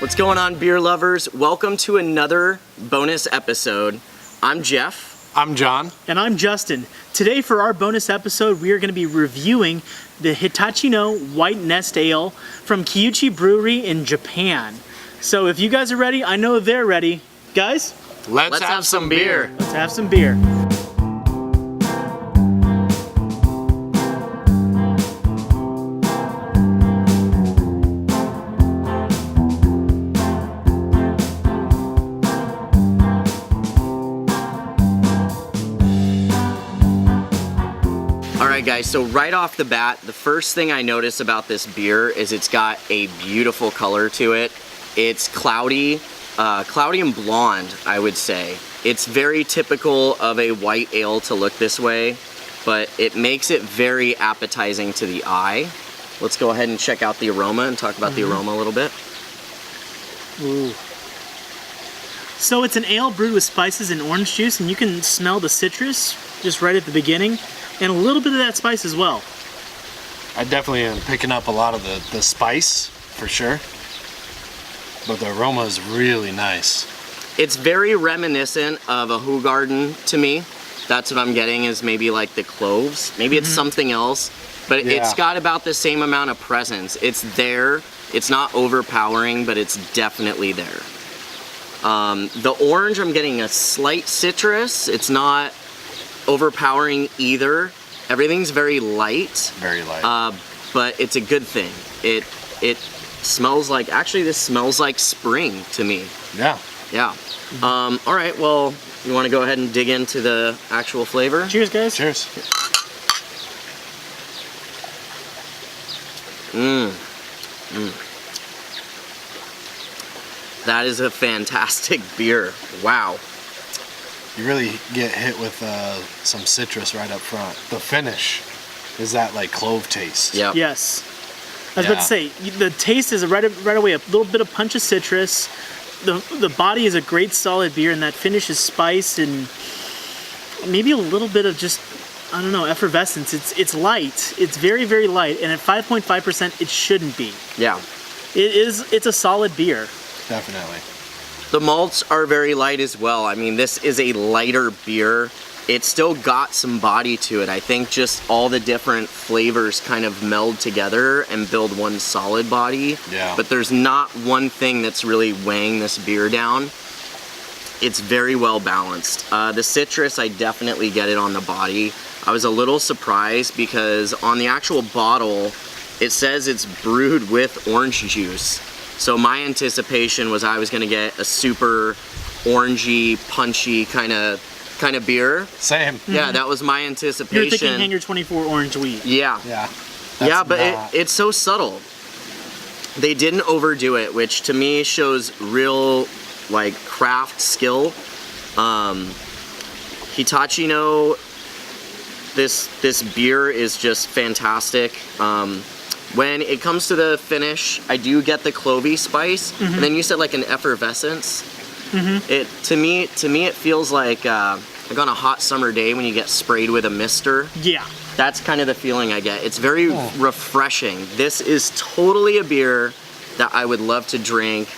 What's going on, beer lovers? Welcome to another bonus episode. I'm Jeff. I'm John. And I'm Justin. Today for our bonus episode, we are going to be reviewing the Hitachino White Nest Ale from Kiuchi Brewery in Japan. So if you guys are ready, I know they're ready. Guys, Let's have some beer. let's have some beer. Alright guys, so right off the bat, the first thing I notice about this beer is it's got a beautiful color to it. It's cloudy and blonde, I would say. It's very typical of a white ale to look this way, but it makes it very appetizing to the eye. Let's go ahead and check out the aroma and talk about the aroma a little bit. Ooh. So it's an ale brewed with spices and orange juice, and you can smell the citrus just right at the beginning, and a little bit of that spice as well. I definitely am picking up a lot of the spice, for sure. But the aroma is really nice. It's very reminiscent of a Hoegaarden to me. That's what I'm getting, is maybe like the cloves. Maybe it's something else, but it's got about the same amount of presence. It's there. It's not overpowering, but it's definitely there. The orange, I'm getting a slight citrus. It's not overpowering either. Everything's very light. Very light. But it's a good thing. It smells like, actually this smells like spring to me. Yeah. Yeah. All right, well, you want to go ahead and dig into the actual flavor? Cheers, guys. Cheers. That is a fantastic beer. Wow. You really get hit with some citrus right up front. The finish is that like clove taste. Yep. Yes. I was about to say, the taste is right away a little bit of punch of citrus. The body is a great solid beer, and that finish is spice and maybe a little bit of just, I don't know, effervescence. It's light. It's very, very light, and at 5.5%, it shouldn't be. Yeah. It's a solid beer. Definitely. The malts are very light as well. I mean, this is a lighter beer. It's still got some body to it. I think just all the different flavors kind of meld together and build one solid body. Yeah. But there's not one thing that's really weighing this beer down. It's very well balanced. The citrus, I definitely get it on the body. I was a little surprised because on the actual bottle, it says it's brewed with orange juice. So my anticipation was I was gonna get a super orangey, punchy kind of beer. Same. Yeah, that was my anticipation. You're thinking Hangar 24 orange wheat. Yeah. Yeah. Yeah, but it's so subtle. They didn't overdo it, which to me shows real like craft skill. Hitachino, this beer is just fantastic. When it comes to the finish, I do get the clovey spice, and then you said like an effervescence. It to me it feels like on a hot summer day when you get sprayed with a mister. Yeah. That's kind of the feeling I get. It's very refreshing. This is totally a beer that I would love to drink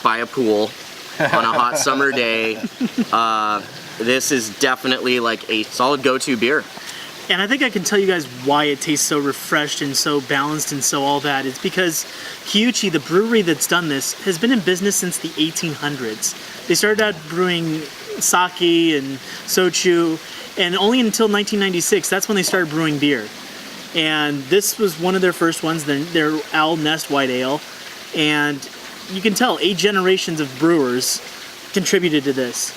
by a pool on a hot summer day. This is definitely like a solid go-to beer. And I think I can tell you guys why it tastes so refreshed and so balanced and so all that. It's because Kiuchi, the brewery that's done this, has been in business since the 1800s. They started out brewing sake and sochu, and only until 1996, that's when they started brewing beer. And this was one of their first ones, their Owl Nest White Ale. And you can tell 8 generations of brewers contributed to this.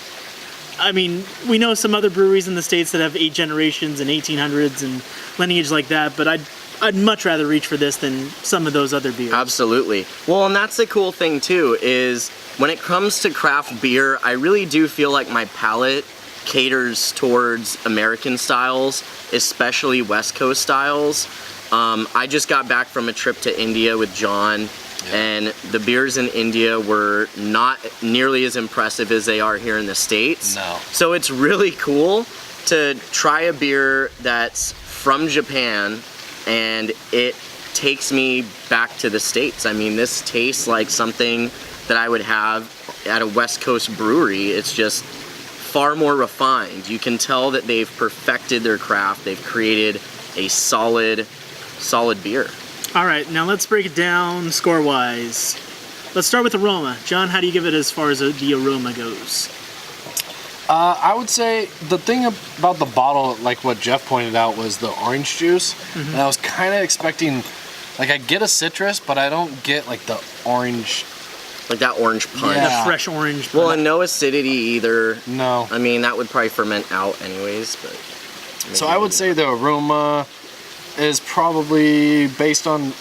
I mean, we know some other breweries in the States that have 8 generations and 1800s and lineage like that, but I'd much rather reach for this than some of those other beers. Absolutely. Well, and that's the cool thing too, is when it comes to craft beer, I really do feel like my palate caters towards American styles, especially West Coast styles. I just got back from a trip to India with John, and the beers in India were not nearly as impressive as they are here in the States. No. So it's really cool to try a beer that's from Japan and it takes me back to the States. I mean, this tastes like something that I would have at a West Coast brewery. It's just far more refined. You can tell that they've perfected their craft. They've created a solid beer. All right, now let's break it down score-wise. Let's start with aroma. John, how do you give it as far as the aroma goes? I would say the thing about the bottle, like what Jeff pointed out, was the orange juice. And I was kind of expecting, like, I get a citrus, but I don't get like the orange. Like that orange punch. Yeah. The fresh orange. Well, and no acidity either. No. I mean, that would probably ferment out anyways, but. So I would say the aroma is probably, based on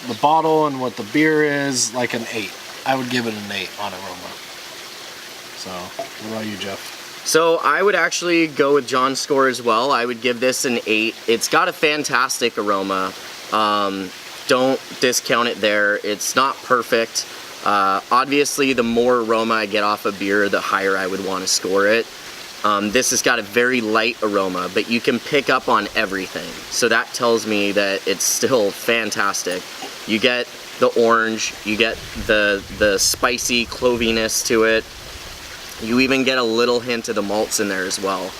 the bottle and what the beer is, like an 8. I would give it an 8 on aroma. So, what about you, Jeff? So I would actually go with John's score as well. I would give this an 8. It's got a fantastic aroma. Don't discount it there. It's not perfect. Obviously, the more aroma I get off a beer, the higher I would want to score it. This has got a very light aroma, but you can pick up on everything. So that tells me that it's still fantastic. You get the orange, you get the spicy cloviness to it. You even get a little hint of the malts in there as well.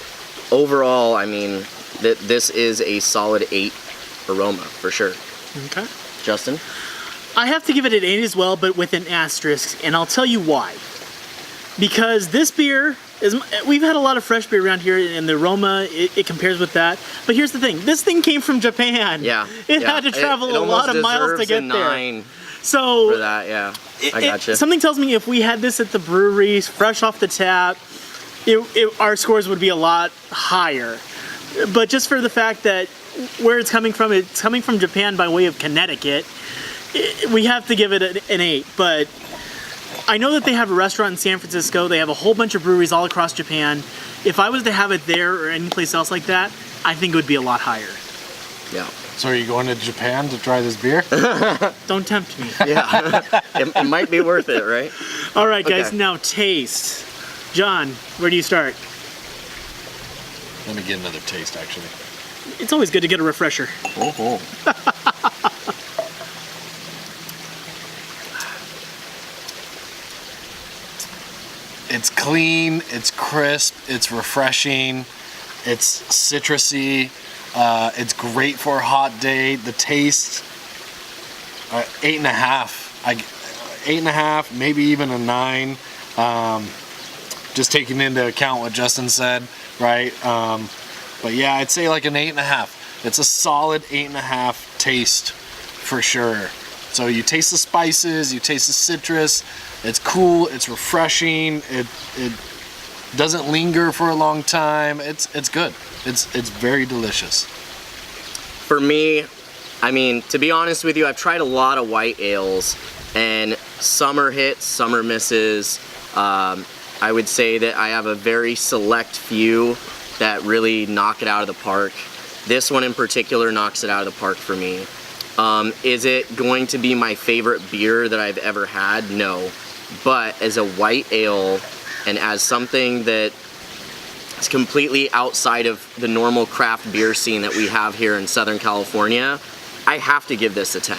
Overall, I mean, this is a solid 8 aroma for sure. Okay. Justin? I have to give it an 8 as well, but with an asterisk, and I'll tell you why. Because this beer is, we've had a lot of fresh beer around here, and the aroma, it compares with that. But here's the thing, this thing came from Japan. Yeah. It had to travel it a lot of almost miles to deserves get a there. 9 So for that, yeah. I gotcha. Something tells me if we had this at the brewery, fresh off the tap, our scores would be a lot higher. But just for the fact that where it's coming from Japan by way of Connecticut, we have to give it an 8. But I know that they have a restaurant in San Francisco. They have a whole bunch of breweries all across Japan. If I was to have it there or any place else like that, I think it would be a lot higher. Yeah. So are you going to Japan to try this beer? Don't tempt me. Yeah. it might be worth it, right? All right, guys, Okay. now taste. John, where do you start? Let me get another taste, actually. It's always good to get a refresher. Oh. It's clean, it's crisp, it's refreshing, it's citrusy, it's great for a hot day. The taste, 8.5. 8.5, maybe even a 9. Just taking into account what Justin said, right? But yeah, I'd say like an 8.5. It's a solid 8.5 taste for sure. So you taste the spices, you taste the citrus. It's cool, it's refreshing, it doesn't linger for a long time. It's good. It's very delicious. For me, I mean, to be honest with you, I've tried a lot of white ales, and some are hits, some are misses. I would say that I have a very select few that really knock it out of the park. This one in particular knocks it out of the park for me. Is it going to be my favorite beer that I've ever had? No. But as a white ale and as something that is completely outside of the normal craft beer scene that we have here in Southern California, I have to give this a 10.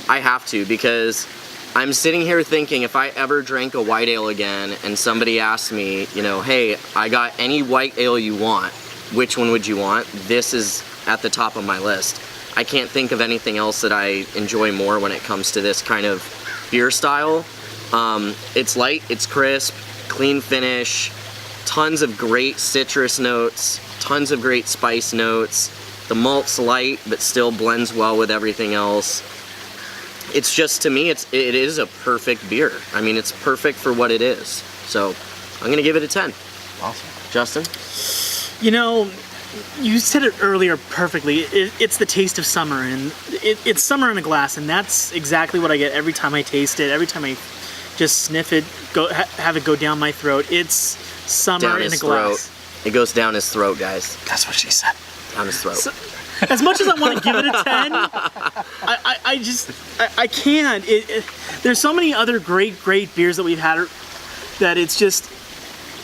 I have to, because I'm sitting here thinking if I ever drank a white ale again and somebody asked me, you know, hey, I got any white ale you want, which one would you want? This is at the top of my list. I can't think of anything else that I enjoy more when it comes to this kind of beer style. It's light, it's crisp, clean finish, tons of great citrus notes, tons of great spice notes. The malt's light, but still blends well with everything else. It's just, to me, it is a perfect beer. I mean, it's perfect for what it is. So I'm gonna give it a 10. Awesome. Justin? You know, you said it earlier perfectly. It's the taste of summer, and it's summer in a glass, and that's exactly what I get every time I taste it. Every time I just sniff it, have it go down my throat. It's summer Down in a his glass. throat. It goes down his throat, guys. That's what she said. Down his throat. So, as much as I want to give it a 10, I can't. There's so many other great beers that we've had that it's just,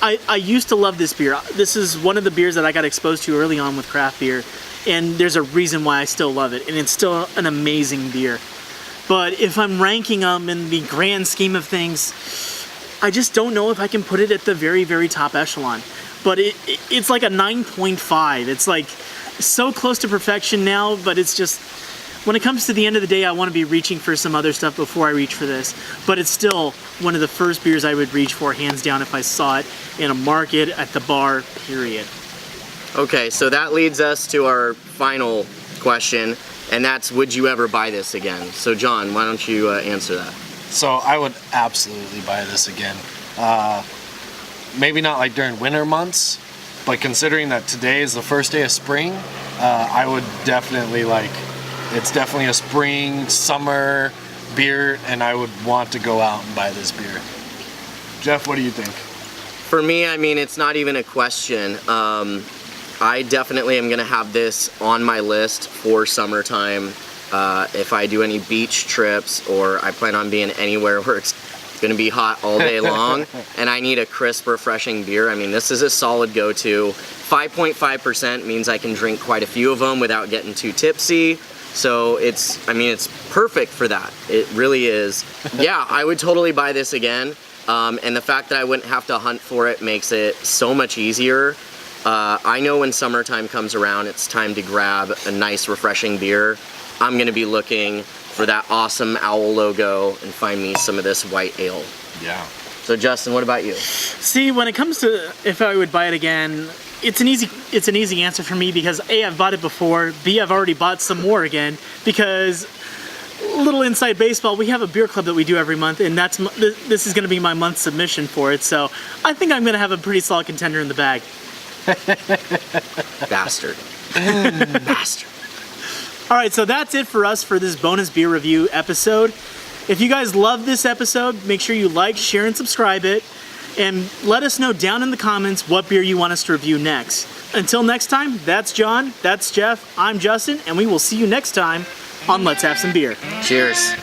I used to love this beer. This is one of the beers that I got exposed to early on with craft beer, and there's a reason why I still love it, and it's still an amazing beer. But if I'm ranking them in the grand scheme of things, I just don't know if I can put it at the very, very top echelon. But it's like a 9.5. It's like so close to perfection now, but it's just, when it comes to the end of the day, I want to be reaching for some other stuff before I reach for this. But it's still one of the first beers I would reach for, hands down, if I saw it in a market, at the bar, period. Okay, so that leads us to our final question, and that's, would you ever buy this again? So John, why don't you answer that? So I would absolutely buy this again. Maybe not like during winter months, but considering that today is the first day of spring, I would definitely it's definitely a spring, summer beer, and I would want to go out and buy this beer. Jeff, what do you think? For me, I mean, it's not even a question. I definitely am gonna have this on my list for summertime. If I do any beach trips, or I plan on being anywhere where it's gonna be hot all day long and I need a crisp, refreshing beer, I mean, this is a solid go-to. 5.5% means I can drink quite a few of them without getting too tipsy. So it's perfect for that. It really is. Yeah, I would totally buy this again. And the fact that I wouldn't have to hunt for it makes it so much easier. I know when summertime comes around, it's time to grab a nice, refreshing beer. I'm gonna be looking for that awesome owl logo and find me some of this white ale. Yeah. So Justin, what about you? See, when it comes to if I would buy it again, it's an easy answer for me, because A, I've bought it before, B, I've already bought some more again, because little inside baseball, we have a beer club that we do every month, and this is going to be my month submission for it, so I think I'm going to have a pretty solid contender in the bag. Bastard. Bastard. All right, so that's it for us for this bonus beer review episode. If you guys love this episode, make sure you like, share, and subscribe it. And let us know down in the comments what beer you want us to review next. Until next time, that's John, that's Jeff, I'm Justin, and we will see you next time on Let's Have Some Beer. Cheers.